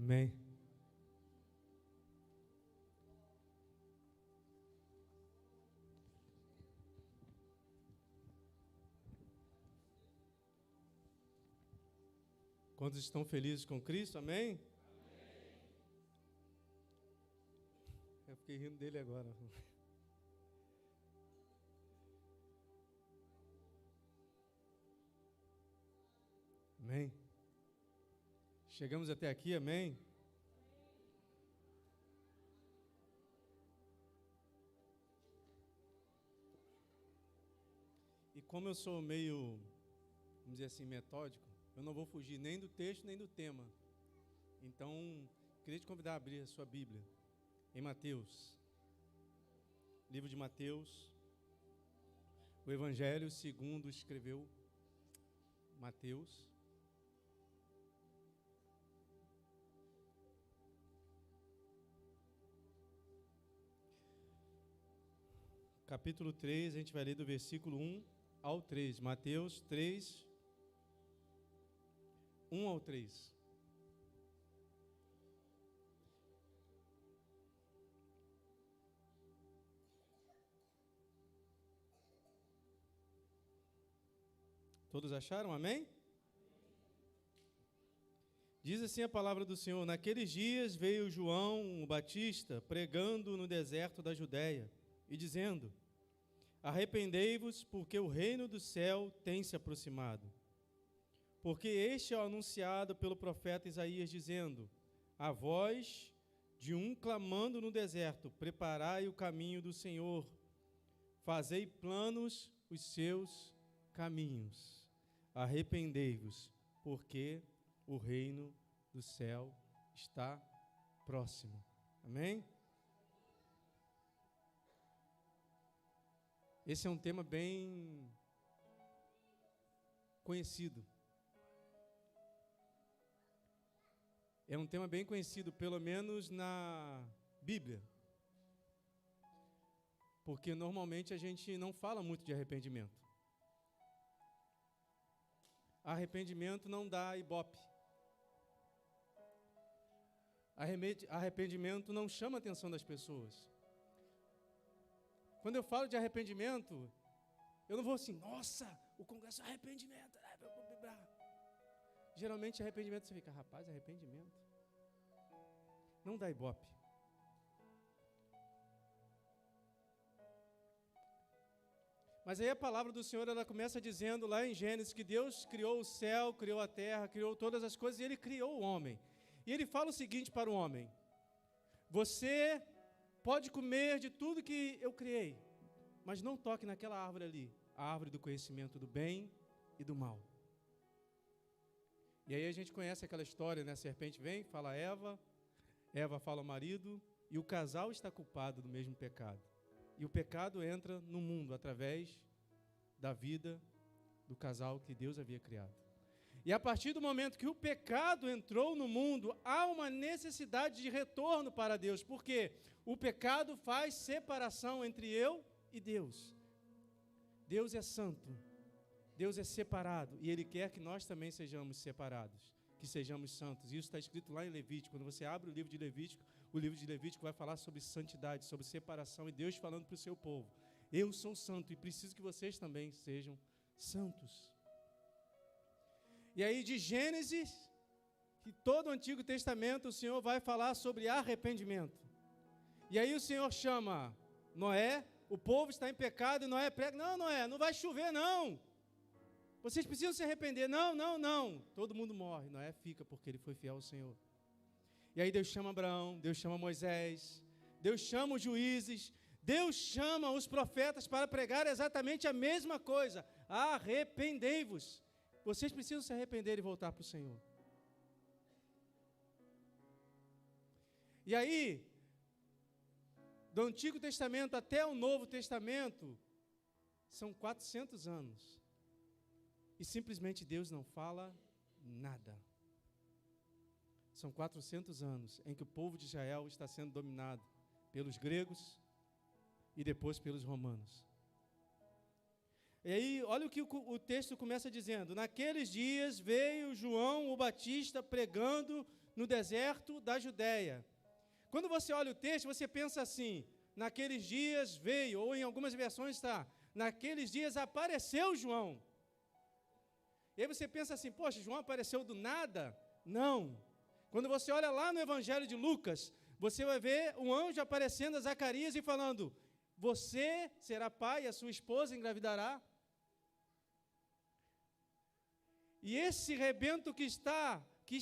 Amém. Quantos estão felizes com Cristo? Amém? Amém. Eu fiquei rindo dele agora. Amém. Chegamos até aqui, amém? E como eu sou meio, vamos dizer assim, metódico, eu não vou fugir nem do texto, nem do tema. Então, queria te convidar a abrir a sua Bíblia em Mateus. Livro de Mateus. O Evangelho segundo escreveu Mateus. Capítulo 3, a gente vai ler do versículo 1 ao 3. Mateus 3, 1 ao 3. Todos acharam? Amém? Diz assim a palavra do Senhor: naqueles dias veio João o Batista pregando no deserto da Judéia e dizendo: arrependei-vos, porque o reino do céu tem se aproximado. Porque este é o anunciado pelo profeta Isaías, dizendo: a voz de um clamando no deserto, preparai o caminho do Senhor, fazei planos os seus caminhos. Arrependei-vos, porque o reino do céu está próximo. Amém? Esse é um tema bem conhecido. É um tema bem conhecido, pelo menos na Bíblia. Porque normalmente a gente não fala muito de arrependimento. Arrependimento não dá ibope. Arrependimento não chama a atenção das pessoas. Quando eu falo de arrependimento, eu não vou assim, nossa, o congresso é arrependimento. Geralmente arrependimento você fica, rapaz, arrependimento. Não dá ibope. Mas aí a palavra do Senhor, ela começa dizendo lá em Gênesis que Deus criou o céu, criou a terra, criou todas as coisas e Ele criou o homem. E Ele fala o seguinte para o homem: você pode comer de tudo que eu criei, mas não toque naquela árvore ali, a árvore do conhecimento do bem e do mal. E aí a gente conhece aquela história, né? A serpente vem, fala a Eva, Eva fala ao marido, e o casal está culpado do mesmo pecado. E o pecado entra no mundo através da vida do casal que Deus havia criado. E a partir do momento que o pecado entrou no mundo, há uma necessidade de retorno para Deus, porque o pecado faz separação entre eu e Deus. Deus é santo, Deus é separado, e Ele quer que nós também sejamos separados, que sejamos santos. Isso está escrito lá em Levítico. Quando você abre o livro de Levítico vai falar sobre santidade, sobre separação, e Deus falando para o seu povo: eu sou santo e preciso que vocês também sejam santos. E aí de Gênesis, que todo o Antigo Testamento, o Senhor vai falar sobre arrependimento. E aí o Senhor chama Noé, o povo está em pecado, e Noé prega: não, Noé, não vai chover não. Vocês precisam se arrepender. Não, não, não. Todo mundo morre. Noé fica porque ele foi fiel ao Senhor. E aí Deus chama Abraão, Deus chama Moisés, Deus chama os juízes, Deus chama os profetas para pregar exatamente a mesma coisa: arrependei-vos. Vocês precisam se arrepender e voltar para o Senhor. E aí, do Antigo Testamento até o Novo Testamento, são 400 anos. E simplesmente Deus não fala nada. São 400 anos em que o povo de Israel está sendo dominado pelos gregos e depois pelos romanos. E aí, olha o que o texto começa dizendo: naqueles dias veio João o Batista pregando no deserto da Judéia. Quando você olha o texto, você pensa assim, naqueles dias veio, ou em algumas versões está, naqueles dias apareceu João. E aí você pensa assim, poxa, João apareceu do nada? Não. Quando você olha lá no Evangelho de Lucas, você vai ver um anjo aparecendo a Zacarias e falando, você será pai e a sua esposa engravidará. E esse rebento que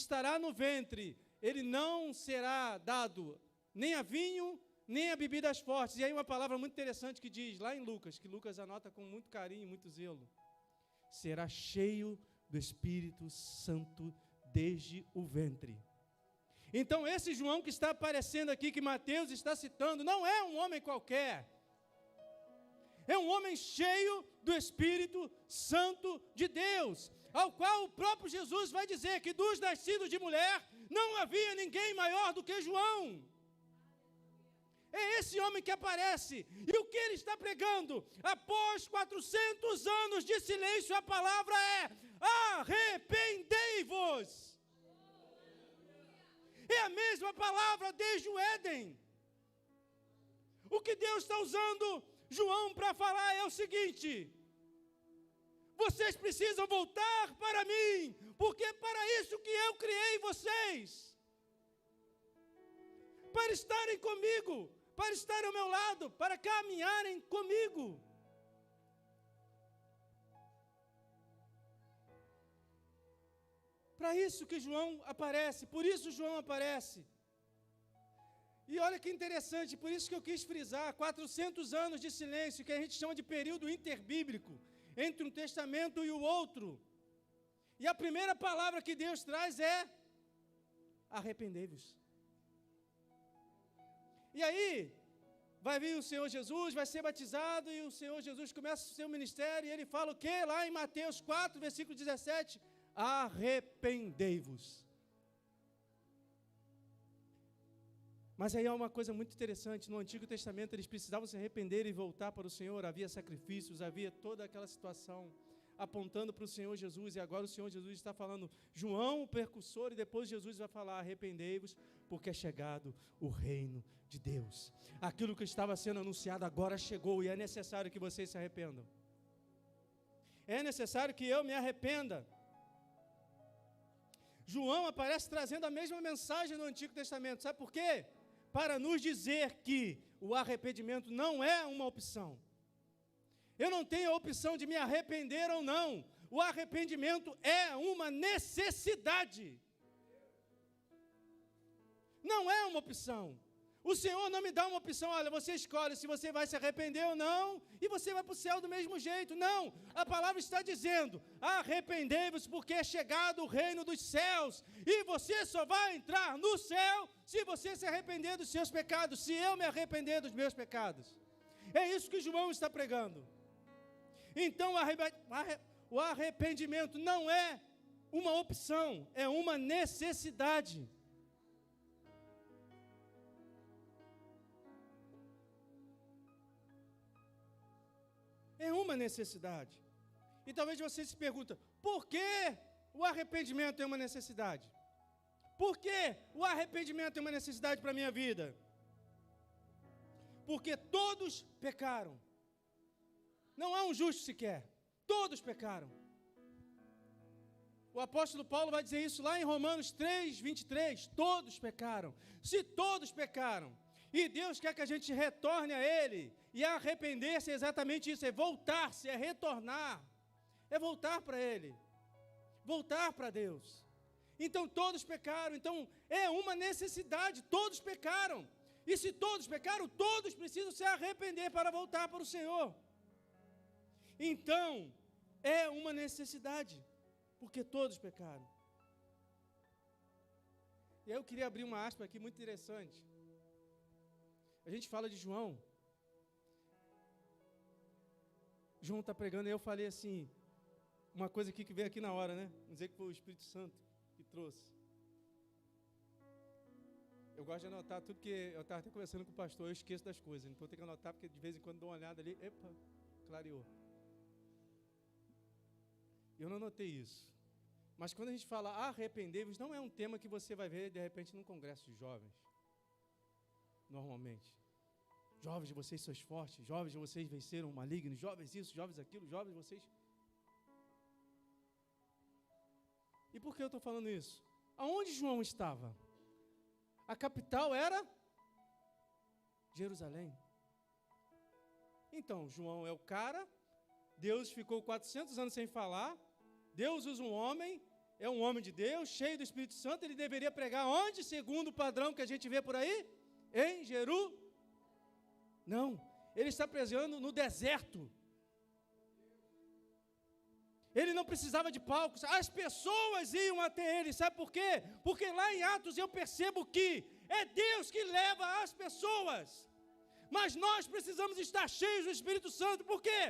estará no ventre, ele não será dado nem a vinho, nem a bebidas fortes. E aí uma palavra muito interessante que diz, lá em Lucas, que Lucas anota com muito carinho e muito zelo, será cheio do Espírito Santo desde o ventre. Então esse João que está aparecendo aqui, que Mateus está citando, não é um homem qualquer. É um homem cheio do Espírito Santo de Deus, ao qual o próprio Jesus vai dizer que dos nascidos de mulher não havia ninguém maior do que João. É esse homem que aparece. E o que ele está pregando? Após 400 anos de silêncio, a palavra é: arrependei-vos. É a mesma palavra desde o Éden. O que Deus está usando João para falar é o seguinte: vocês precisam voltar para mim, porque é para isso que eu criei vocês. Para estarem comigo, para estarem ao meu lado, para caminharem comigo. Para isso que João aparece, por isso João aparece. E olha que interessante, por isso que eu quis frisar, 400 anos de silêncio, que a gente chama de período interbíblico, entre um testamento e o outro. E a primeira palavra que Deus traz é: arrependei-vos. E aí, vai vir o Senhor Jesus, vai ser batizado, e o Senhor Jesus começa o seu ministério, e ele fala o quê? Lá em Mateus 4, versículo 17, arrependei-vos. Mas aí há uma coisa muito interessante, no Antigo Testamento eles precisavam se arrepender e voltar para o Senhor, havia sacrifícios, havia toda aquela situação, apontando para o Senhor Jesus, e agora o Senhor Jesus está falando, João o precursor, e depois Jesus vai falar, arrependei-vos, porque é chegado o reino de Deus. Aquilo que estava sendo anunciado agora chegou, e é necessário que vocês se arrependam. É necessário que eu me arrependa. João aparece trazendo a mesma mensagem no Antigo Testamento, sabe por quê? Para nos dizer que o arrependimento não é uma opção. Eu não tenho a opção de me arrepender ou não. O arrependimento é uma necessidade. Não é uma opção. O Senhor não me dá uma opção, olha, você escolhe se você vai se arrepender ou não, e você vai para o céu do mesmo jeito. Não, a palavra está dizendo, arrependei-vos porque é chegado o reino dos céus, e você só vai entrar no céu se você se arrepender dos seus pecados, se eu me arrepender dos meus pecados. É isso que João está pregando. Então o arrependimento não é uma opção, é uma necessidade. É uma necessidade. E talvez você se pergunte, por que o arrependimento é uma necessidade? Por que o arrependimento é uma necessidade para a minha vida? Porque todos pecaram. Não há um justo sequer. Todos pecaram. O apóstolo Paulo vai dizer isso lá em Romanos 3, 23. Todos pecaram. Se todos pecaram, e Deus quer que a gente retorne a Ele, e arrepender-se é exatamente isso, é voltar-se, é retornar, é voltar para Ele, voltar para Deus. Então todos pecaram, então é uma necessidade, todos pecaram. E se todos pecaram, todos precisam se arrepender para voltar para o Senhor. Então, é uma necessidade, porque todos pecaram. E aí eu queria abrir uma aspa aqui muito interessante. A gente fala de João. João está pregando, e eu falei assim, uma coisa aqui que veio aqui na hora, né? Vamos dizer que foi o Espírito Santo que trouxe. Eu gosto de anotar tudo, que eu estava até conversando com o pastor, eu esqueço das coisas, então eu tenho que anotar, porque de vez em quando dou uma olhada ali, epa, clareou. Eu não anotei isso. Mas quando a gente fala arrependei-vos, não é um tema que você vai ver, de repente, num congresso de jovens. Normalmente. Jovens, vocês sois fortes. Jovens, vocês venceram o maligno. Jovens isso, jovens aquilo. Jovens, vocês... E por que eu estou falando isso? Aonde João estava? A capital era Jerusalém. Então, João é o cara, Deus ficou 400 anos sem falar, Deus usa um homem, é um homem de Deus, cheio do Espírito Santo, ele deveria pregar onde? Segundo o padrão que a gente vê por aí? Em Jerusalém. Não, ele está pregando no deserto. Ele não precisava de palcos, as pessoas iam até ele, sabe por quê? Porque lá em Atos eu percebo que é Deus que leva as pessoas, mas nós precisamos estar cheios do Espírito Santo, por quê?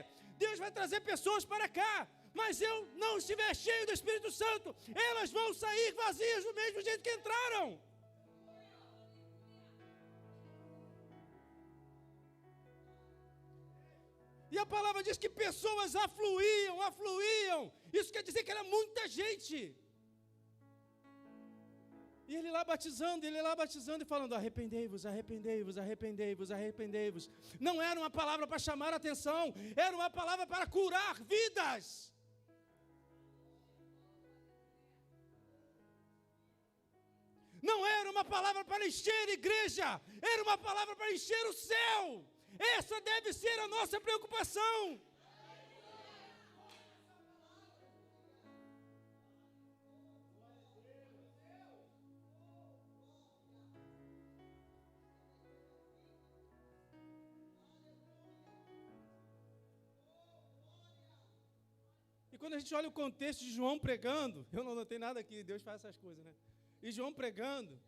Deus vai trazer pessoas para cá, mas eu não estiver cheio do Espírito Santo, elas vão sair vazias do mesmo jeito que entraram. E a palavra diz que pessoas afluíam. Isso quer dizer que era muita gente. E ele lá batizando e falando, arrependei-vos, arrependei-vos, arrependei-vos, arrependei-vos. Não era uma palavra para chamar a atenção, era uma palavra para curar vidas. Não era uma palavra para encher a igreja, era uma palavra para encher o céu. Essa deve ser a nossa preocupação. E quando a gente olha o contexto de João pregando, eu não notei nada aqui, Deus faz essas coisas, né? E João pregando,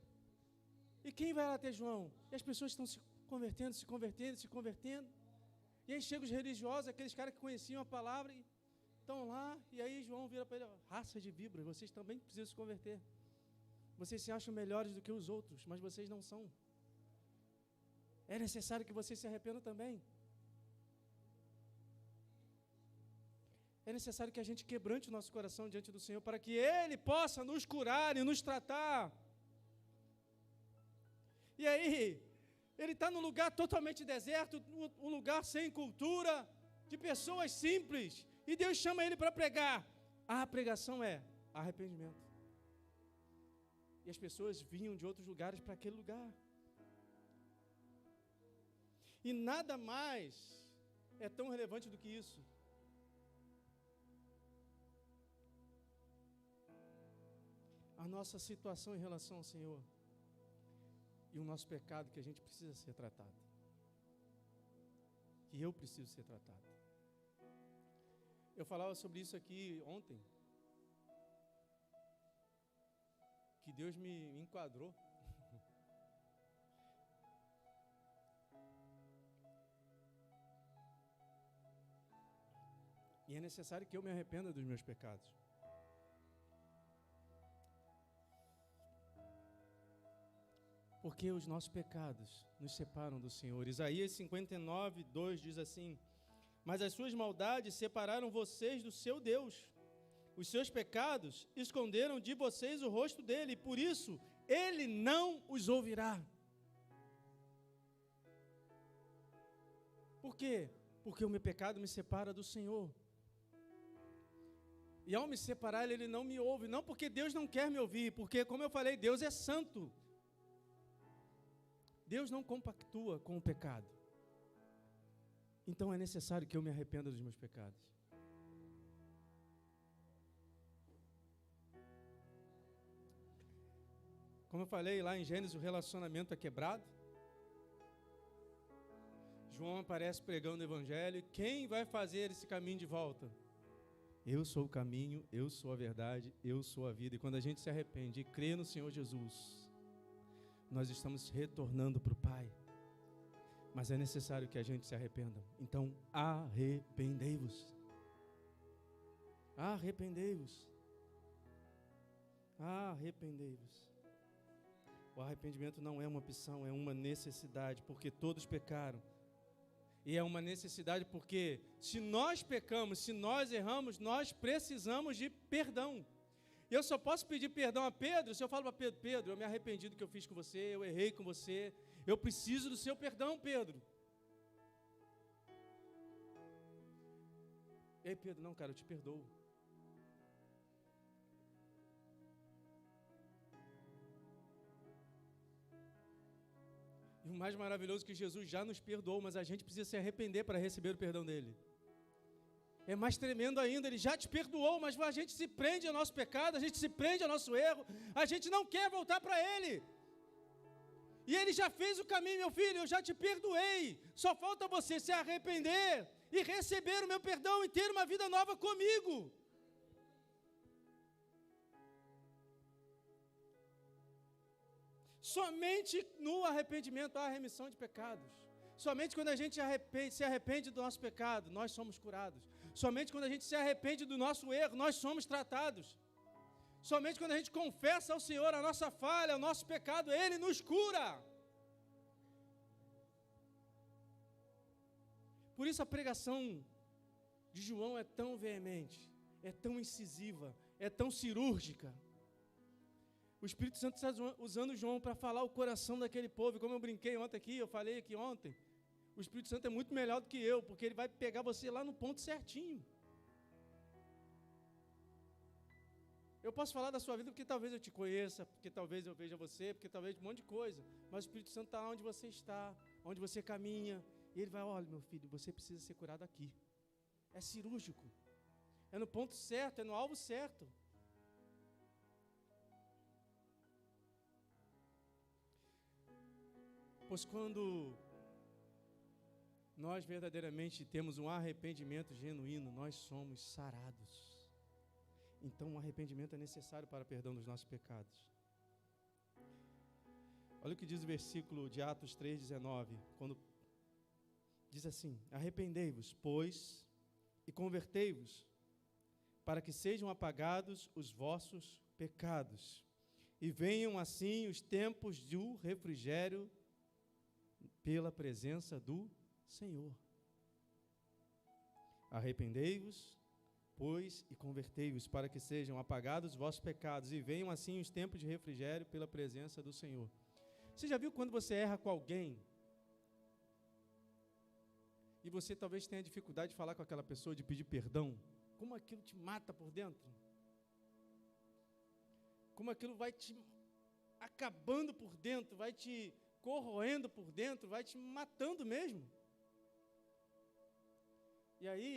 e quem vai lá até João? E as pessoas estão se convertendo. E aí chegam os religiosos, aqueles caras que conheciam a palavra, e estão lá, e aí João vira para ele, raça de víboras, vocês também precisam se converter. Vocês se acham melhores do que os outros, mas vocês não são. É necessário que vocês se arrependam também. É necessário que a gente quebrante o nosso coração diante do Senhor, para que Ele possa nos curar e nos tratar. E aí, ele está num lugar totalmente deserto, um lugar sem cultura, de pessoas simples, e Deus chama ele para pregar. A pregação é arrependimento. E as pessoas vinham de outros lugares para aquele lugar. E nada mais é tão relevante do que isso. A nossa situação em relação ao Senhor. E o nosso pecado que a gente precisa ser tratado. Que eu preciso ser tratado. Eu falava sobre isso aqui ontem. Que Deus me enquadrou. E é necessário que eu me arrependa dos meus pecados. Porque os nossos pecados nos separam do Senhor. Isaías 59, 2 diz assim: mas as suas maldades separaram vocês do seu Deus. Os seus pecados esconderam de vocês o rosto dele, e por isso ele não os ouvirá. Por quê? Porque o meu pecado me separa do Senhor. E ao me separar, ele não me ouve. Não porque Deus não quer me ouvir, porque, como eu falei, Deus é santo. Deus não compactua com o pecado. Então é necessário que eu me arrependa dos meus pecados. Como eu falei lá em Gênesis, o relacionamento é quebrado. João aparece pregando o evangelho. Quem vai fazer esse caminho de volta? Eu sou o caminho, eu sou a verdade, eu sou a vida. E quando a gente se arrepende e crê no Senhor Jesus, nós estamos retornando para o Pai. Mas é necessário que a gente se arrependa. Então, arrependei-vos. Arrependei-vos. Arrependei-vos. O arrependimento não é uma opção, é uma necessidade, porque todos pecaram. E é uma necessidade porque se nós pecamos, se nós erramos, nós precisamos de perdão. E eu só posso pedir perdão a Pedro se eu falo para Pedro: Pedro, eu me arrependi do que eu fiz com você, eu errei com você, eu preciso do seu perdão, Pedro. Ei, Pedro, não, cara, eu te perdoo. E o mais maravilhoso é que Jesus já nos perdoou, mas a gente precisa se arrepender para receber o perdão dele. É mais tremendo ainda, ele já te perdoou, mas a gente se prende ao nosso pecado, a gente se prende ao nosso erro, a gente não quer voltar para ele. E ele já fez o caminho, meu filho, eu já te perdoei. Só falta você se arrepender e receber o meu perdão e ter uma vida nova comigo. Somente no arrependimento há remissão de pecados. Somente quando a gente se arrepende do nosso pecado, nós somos curados. Somente quando a gente se arrepende do nosso erro, nós somos tratados. Somente quando a gente confessa ao Senhor a nossa falha, o nosso pecado, Ele nos cura. Por isso a pregação de João é tão veemente, é tão incisiva, é tão cirúrgica. O Espírito Santo está usando João para falar o coração daquele povo. E como eu brinquei ontem aqui, eu falei aqui ontem, o Espírito Santo é muito melhor do que eu, porque ele vai pegar você lá no ponto certinho. Eu posso falar da sua vida porque talvez eu te conheça, porque talvez eu veja você, porque talvez um monte de coisa. Mas o Espírito Santo está onde você está, onde você caminha. E ele vai: olha, meu filho, você precisa ser curado aqui. É cirúrgico. É no ponto certo, é no alvo certo. Pois quando nós verdadeiramente temos um arrependimento genuíno, nós somos sarados. Então, o arrependimento é necessário para o perdão dos nossos pecados. Olha o que diz o versículo de Atos 3,19, quando diz assim: arrependei-vos, pois, e convertei-vos, para que sejam apagados os vossos pecados, e venham assim os tempos do refrigério pela presença do Senhor. Arrependei-vos, pois, e convertei-vos, para que sejam apagados os vossos pecados, e venham assim os tempos de refrigério pela presença do Senhor. Você já viu quando você erra com alguém, e você talvez tenha dificuldade de falar com aquela pessoa, de pedir perdão? Como aquilo te mata por dentro? Como aquilo vai te acabando por dentro, vai te corroendo por dentro, vai te matando mesmo. E aí,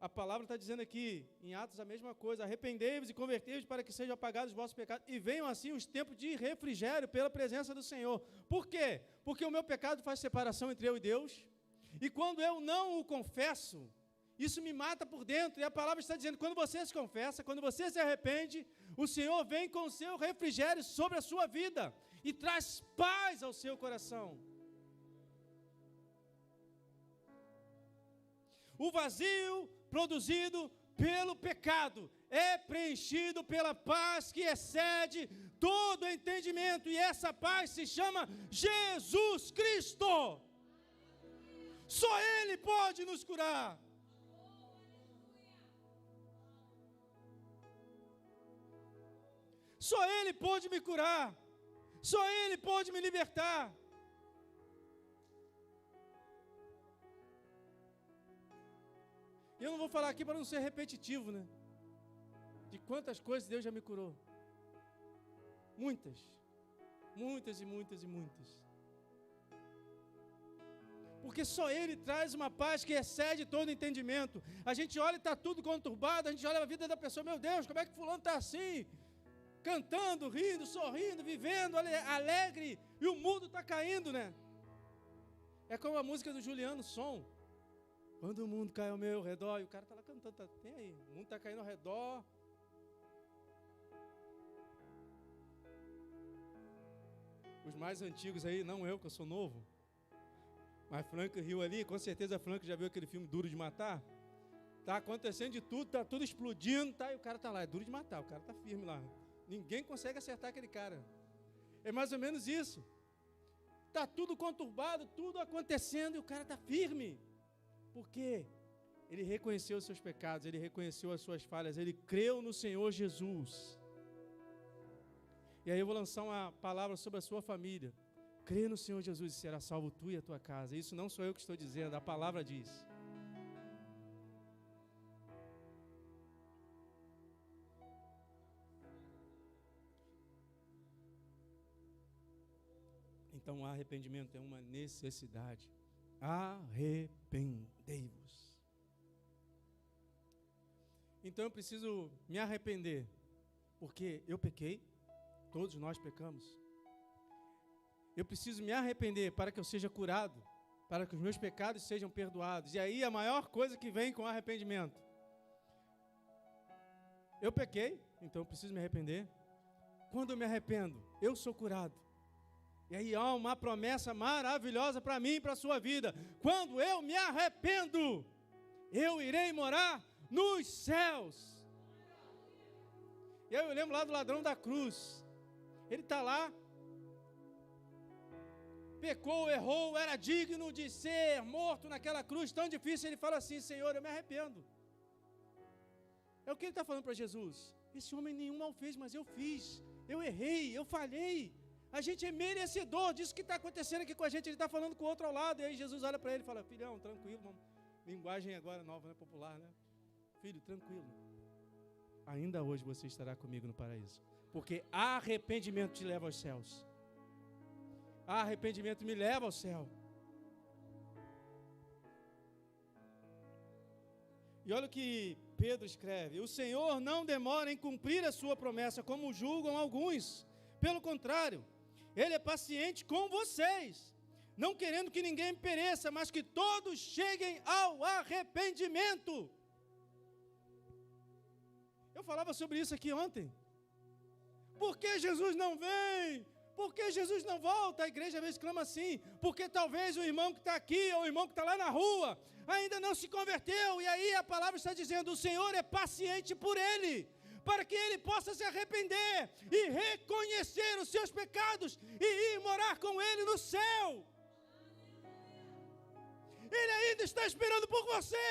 a palavra está dizendo aqui, em Atos, a mesma coisa: arrependei-vos e convertei-vos para que sejam apagados os vossos pecados, e venham assim os tempos de refrigério pela presença do Senhor. Por quê? Porque o meu pecado faz separação entre eu e Deus, e quando eu não o confesso, isso me mata por dentro. E a palavra está dizendo: quando você se confessa, quando você se arrepende, o Senhor vem com o seu refrigério sobre a sua vida, e traz paz ao seu coração. O vazio produzido pelo pecado é preenchido pela paz que excede todo entendimento, e essa paz se chama Jesus Cristo. Só Ele pode nos curar. Só Ele pode me curar. Só Ele pode me libertar. Eu não vou falar aqui para não ser repetitivo, né? De quantas coisas Deus já me curou. Muitas. Muitas e muitas e muitas. Porque só Ele traz uma paz que excede todo entendimento. A gente olha e está tudo conturbado, a gente olha a vida da pessoa: meu Deus, como é que fulano está assim? Cantando, rindo, sorrindo, vivendo, alegre, e o mundo está caindo, né? É como a música do Juliano Som: quando o mundo cai ao meu redor, e o cara está lá cantando, tem aí, o mundo está caindo ao redor. Os mais antigos aí, não eu, que eu sou novo, mas Frank riu ali, com certeza Frank já viu aquele filme Duro de Matar. Está acontecendo de tudo, está tudo explodindo, tá, e o cara está lá, é duro de matar, o cara está firme lá. Ninguém consegue acertar aquele cara. É mais ou menos isso. Está tudo conturbado, tudo acontecendo, e o cara está firme. Por quê? Ele reconheceu os seus pecados, ele reconheceu as suas falhas, ele creu no Senhor Jesus. E aí eu vou lançar uma palavra sobre a sua família. Crê no Senhor Jesus e será salvo tu e a tua casa. Isso não sou eu que estou dizendo, a palavra diz. Então, o arrependimento é uma necessidade. Arrependei-vos. Então, eu preciso me arrepender, porque eu pequei, todos nós pecamos. Eu preciso me arrepender para que eu seja curado, para que os meus pecados sejam perdoados. E aí, a maior coisa que vem com o arrependimento. Eu pequei, então eu preciso me arrepender. Quando eu me arrependo, eu sou curado. E aí há uma promessa maravilhosa para mim e para a sua vida. Quando eu me arrependo, eu irei morar nos céus. E aí eu lembro lá do ladrão da cruz. Ele está lá, pecou, errou, era digno de ser morto naquela cruz tão difícil. Ele fala assim: Senhor, eu me arrependo. É o que ele está falando para Jesus. Esse homem nenhum mal fez, mas eu fiz. Eu errei, eu falhei. A gente é merecedor disso que está acontecendo aqui com a gente. Ele está falando com o outro ao lado. E aí Jesus olha para ele e fala: filhão, tranquilo, irmão. Linguagem agora nova, né? Popular, né? Filho, tranquilo. Ainda hoje você estará comigo no paraíso. Porque arrependimento te leva aos céus. Arrependimento me leva ao céu. E olha o que Pedro escreve: o Senhor não demora em cumprir a sua promessa, como julgam alguns. Pelo contrário, Ele é paciente com vocês, não querendo que ninguém pereça, mas que todos cheguem ao arrependimento. Eu falava sobre isso aqui ontem. Por que Jesus não vem? Por que Jesus não volta? A igreja às vezes clama assim, porque talvez o irmão que está aqui, ou o irmão que está lá na rua, ainda não se converteu, e aí a palavra está dizendo: o Senhor é paciente por ele, para que ele possa se arrepender e reconhecer os seus pecados e ir morar com ele no céu. Ele ainda está esperando por você.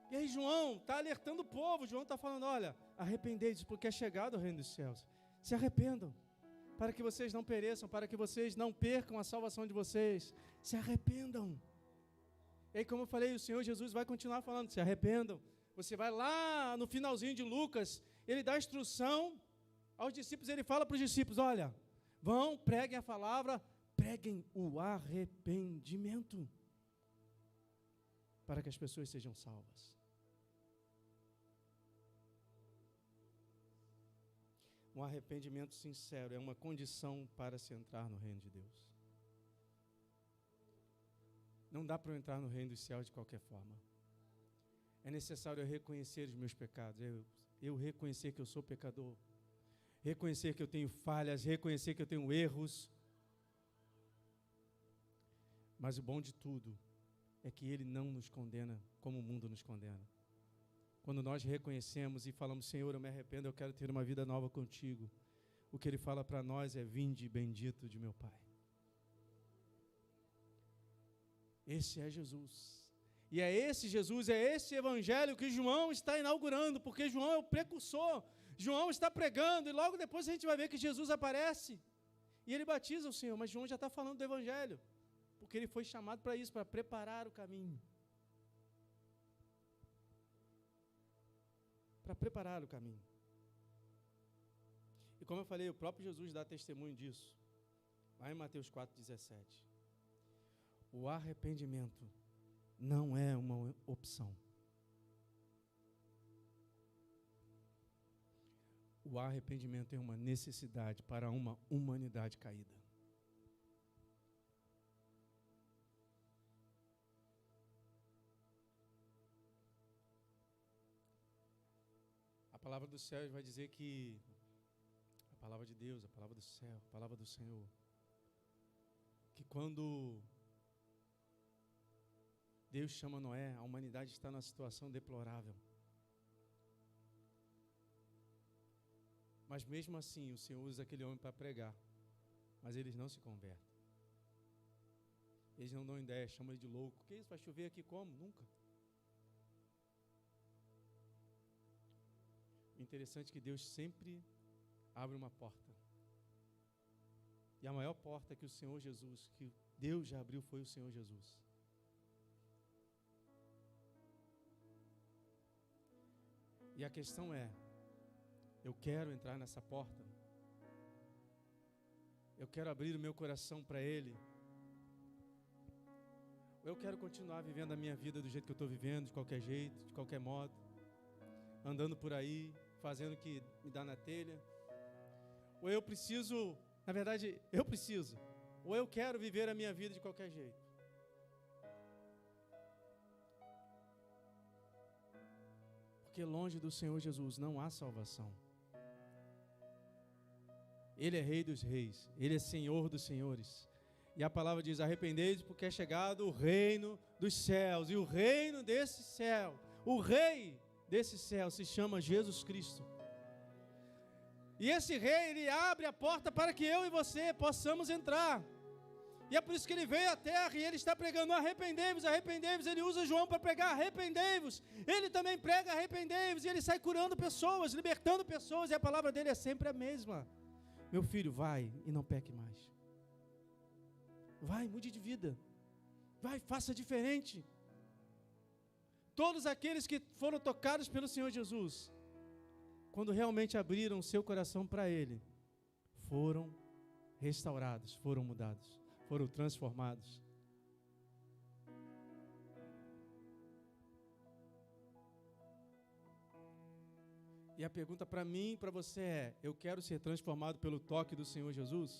E aí João está alertando o povo. João está falando: olha, arrependei-vos, porque é chegado o reino dos céus. Se arrependam, para que vocês não pereçam, para que vocês não percam a salvação de vocês. Se arrependam. E aí, como eu falei, o Senhor Jesus vai continuar falando: se arrependam. Você vai lá no finalzinho de Lucas, ele dá instrução aos discípulos. Ele fala para os discípulos: olha, vão, preguem a palavra, preguem o arrependimento, para que as pessoas sejam salvas. Um arrependimento sincero é uma condição para se entrar no reino de Deus. Não dá para eu entrar no reino dos céus de qualquer forma. É necessário eu reconhecer os meus pecados, eu reconhecer que eu sou pecador, reconhecer que eu tenho falhas, reconhecer que eu tenho erros. Mas o bom de tudo é que Ele não nos condena como o mundo nos condena. Quando nós reconhecemos e falamos: Senhor, eu me arrependo, eu quero ter uma vida nova contigo, o que Ele fala para nós é: vinde bendito de meu Pai. Esse é Jesus. E é esse Jesus, é esse evangelho que João está inaugurando, porque João é o precursor. João está pregando e logo depois a gente vai ver que Jesus aparece e ele batiza o Senhor, mas João já está falando do evangelho, porque ele foi chamado para isso, para preparar o caminho. Para preparar o caminho. E como eu falei, o próprio Jesus dá testemunho disso, lá em Mateus 4,17. O arrependimento não é uma opção. O arrependimento é uma necessidade para uma humanidade caída. A palavra do céu vai dizer que a palavra de Deus, a palavra do céu, a palavra do Senhor, que quando Deus chama Noé, a humanidade está numa situação deplorável. Mas mesmo assim, o Senhor usa aquele homem para pregar. Mas eles não se convertem. Eles não dão ideia, chamam ele de louco. Que isso? Vai chover aqui como? Nunca. O interessante é que Deus sempre abre uma porta. E a maior porta que o Senhor Jesus, que Deus já abriu, foi o Senhor Jesus. E a questão é, eu quero entrar nessa porta? Eu quero abrir o meu coração para Ele? Ou eu quero continuar vivendo a minha vida do jeito que eu estou vivendo, de qualquer jeito, de qualquer modo, andando por aí, fazendo o que me dá na telha? Ou eu preciso, na verdade, eu preciso, ou eu quero viver a minha vida de qualquer jeito? Porque longe do Senhor Jesus não há salvação. Ele é Rei dos Reis, Ele é Senhor dos Senhores. E a palavra diz: arrependei-vos, porque é chegado o reino dos céus. E o reino desse céu, o Rei desse céu se chama Jesus Cristo. E esse Rei, Ele abre a porta para que eu e você possamos entrar. E é por isso que Ele veio à terra e Ele está pregando: arrependei-vos, arrependei-vos. Ele usa João para pregar: arrependei-vos. Ele também prega: arrependei-vos. E Ele sai curando pessoas, libertando pessoas. E a palavra dele é sempre a mesma: meu filho, vai e não peque mais. Vai, mude de vida. Vai, faça diferente. Todos aqueles que foram tocados pelo Senhor Jesus, quando realmente abriram seu coração para Ele, foram restaurados, foram mudados, foram transformados. E a pergunta para mim e para você é: eu quero ser transformado pelo toque do Senhor Jesus?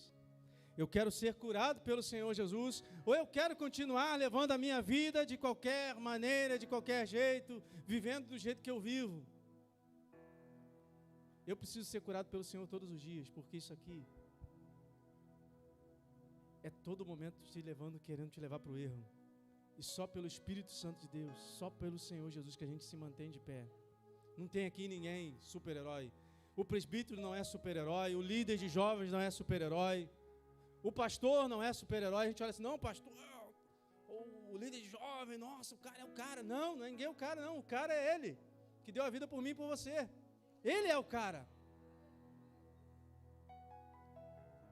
Eu quero ser curado pelo Senhor Jesus? Ou eu quero continuar levando a minha vida de qualquer maneira, de qualquer jeito, vivendo do jeito que eu vivo? Eu preciso ser curado pelo Senhor todos os dias, porque isso aqui é todo momento te levando, querendo te levar para o erro. E só pelo Espírito Santo de Deus, só pelo Senhor Jesus que a gente se mantém de pé. Não tem aqui ninguém super-herói. O presbítero não é super-herói, o líder de jovens não é super-herói, o pastor não é super-herói. A gente olha assim: não, pastor, o líder de jovem, nossa, o cara é o cara. Não, ninguém é o cara, não. O cara é Ele, que deu a vida por mim e por você. Ele é o cara.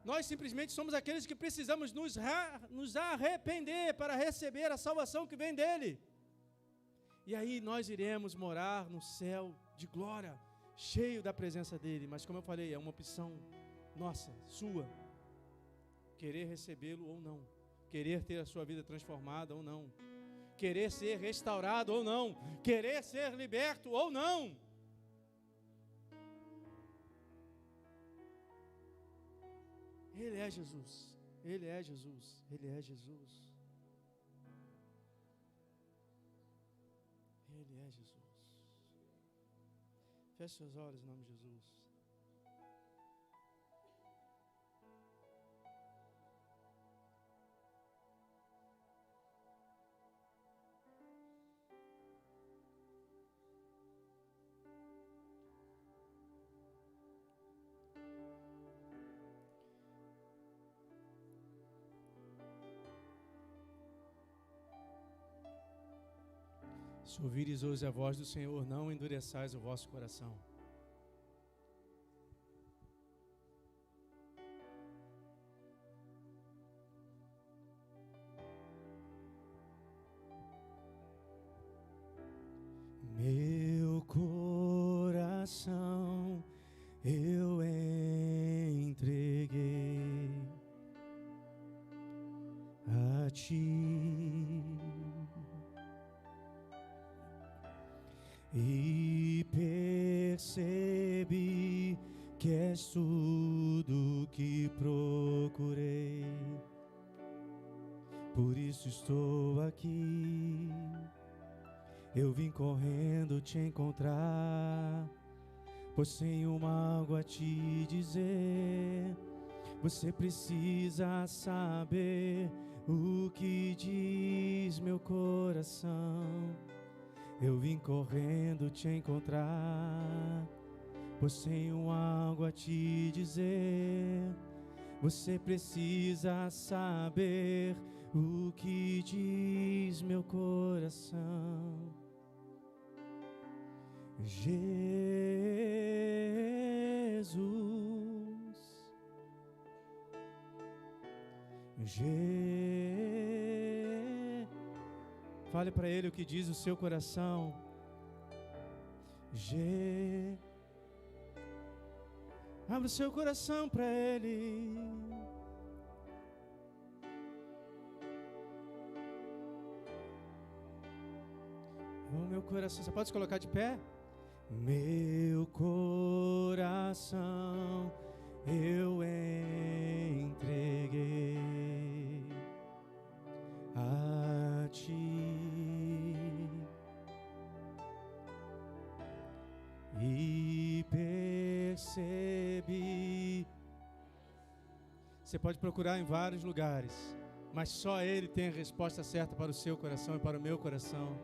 Nós simplesmente somos aqueles que precisamos nos arrepender para receber a salvação que vem dEle. E aí nós iremos morar no céu de glória, cheio da presença dEle. Mas como eu falei, é uma opção nossa, sua, querer recebê-lo ou não, querer ter a sua vida transformada ou não, querer ser restaurado ou não, querer ser liberto ou não. Ele é Jesus, Ele é Jesus, Ele é Jesus. Ele é Jesus. Feche seus olhos em nome de Jesus. Se ouvires hoje a voz do Senhor, não endureçais o vosso coração. Meu coração eu entreguei a Ti, e percebi que és tudo que procurei. Por isso estou aqui. Eu vim correndo te encontrar, pois tenho algo a te dizer. Você precisa saber o que diz meu coração. Eu vim correndo te encontrar, pois tenho algo a te dizer. Você precisa saber o que diz meu coração. Fale para Ele o que diz o seu coração. Abra o seu coração para Ele. Oh, meu coração, você pode se colocar de pé? Meu coração eu entreguei a ti e percebi. Você pode procurar em vários lugares, mas só Ele tem a resposta certa para o seu coração e para o meu coração.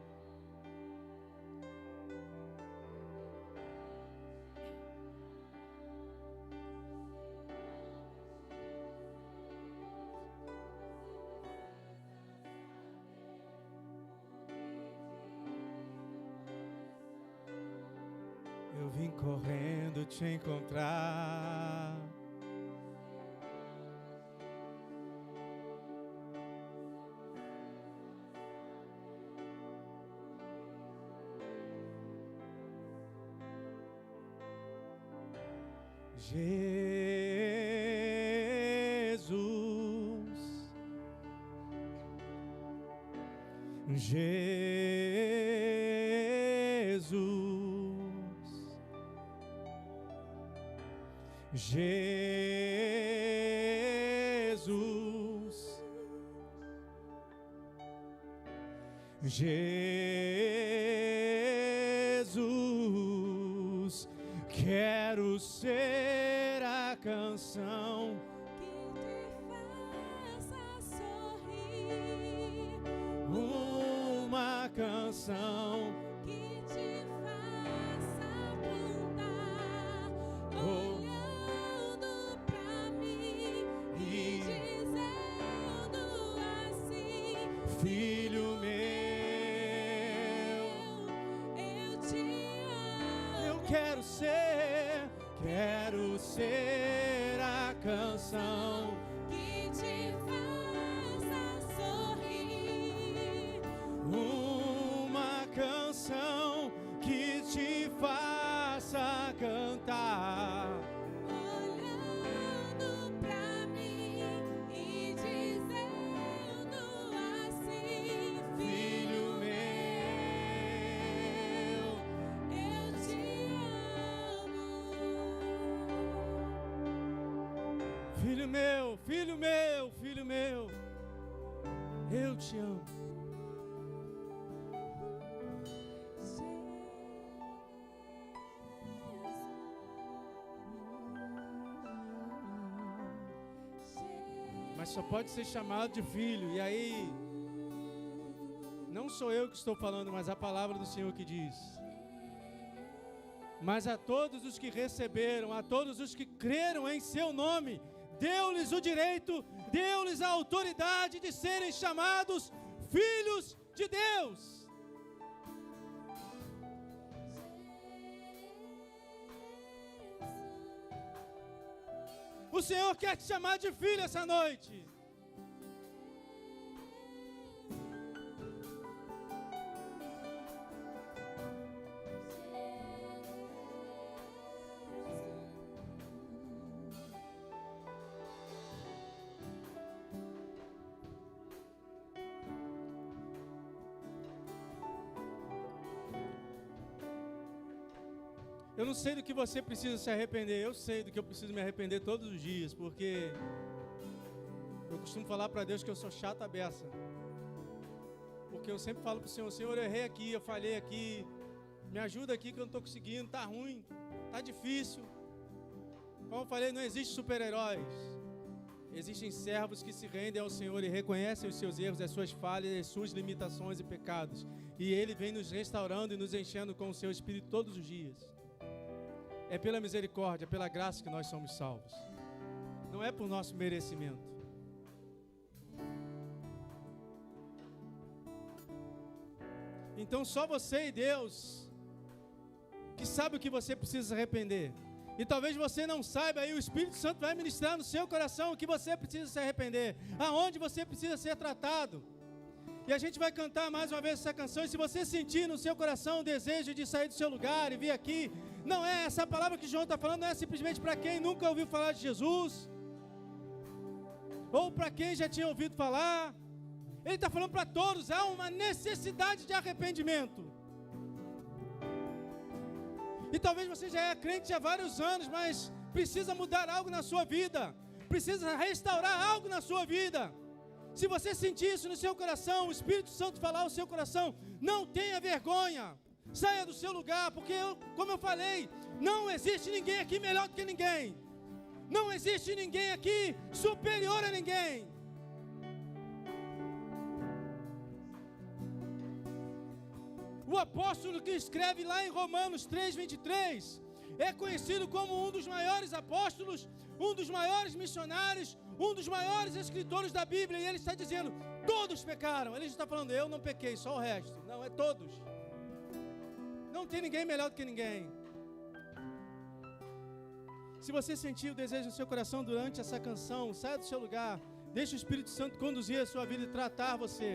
Eu vim correndo te encontrar. Jesus, quero ser a canção que te faça sorrir, uma canção que te faça cantar, olhando pra mim e dizendo assim: filho meu, eu te amo. eu quero ser a canção Que te faça sorrir, uma canção que te faça cantar. olhando pra mim e dizendo assim: Filho meu, eu te amo. filho meu, filho meu, filho meu, eu te amo. Mas só pode ser chamado de filho. E aí, não sou eu que estou falando, mas a palavra do Senhor que diz: mas a todos os que receberam, a todos os que creram em seu nome, deu-lhes o direito, deu-lhes a autoridade de serem chamados filhos de Deus. O Senhor quer te chamar de filho essa noite. Eu não sei do que você precisa se arrepender. Eu sei do que eu preciso me arrepender todos os dias, porque eu costumo falar para Deus que eu sou chato a beça. Porque eu sempre falo para o Senhor: Senhor, eu errei aqui, eu falhei aqui, me ajuda aqui que eu não estou conseguindo, está ruim, está difícil. Como eu falei, não existe super-heróis. Existem servos que se rendem ao Senhor e reconhecem os seus erros, as suas falhas, as suas limitações e pecados. E Ele vem nos restaurando e nos enchendo com o seu Espírito todos os dias. É pela misericórdia, pela graça que nós somos salvos. Não é por nosso merecimento. Então só você e Deus que sabe o que você precisa se arrepender. E talvez você não saiba, aí o Espírito Santo vai ministrar no seu coração o que você precisa se arrepender, aonde você precisa ser tratado. E a gente vai cantar mais uma vez essa canção, e se você sentir no seu coração o desejo de sair do seu lugar e vir aqui, não é essa palavra que João está falando, não é simplesmente para quem nunca ouviu falar de Jesus, ou para quem já tinha ouvido falar. Ele está falando para todos, há uma necessidade de arrependimento. E talvez você já é crente há vários anos, mas precisa mudar algo na sua vida, precisa restaurar algo na sua vida. Se você sentir isso no seu coração, o Espírito Santo falar ao seu coração, não tenha vergonha, saia do seu lugar, porque como eu falei, não existe ninguém aqui melhor do que ninguém, não existe ninguém aqui superior a ninguém. O apóstolo que escreve lá em Romanos 3:23 é conhecido como um dos maiores apóstolos, um dos maiores missionários, um dos maiores escritores da Bíblia, e ele está dizendo, todos pecaram. Ele está falando, eu não pequei, só o resto. Não, é todos. Não tem ninguém melhor do que ninguém. Se você sentir o desejo no seu coração durante essa canção, saia do seu lugar, deixe o Espírito Santo conduzir a sua vida e tratar você.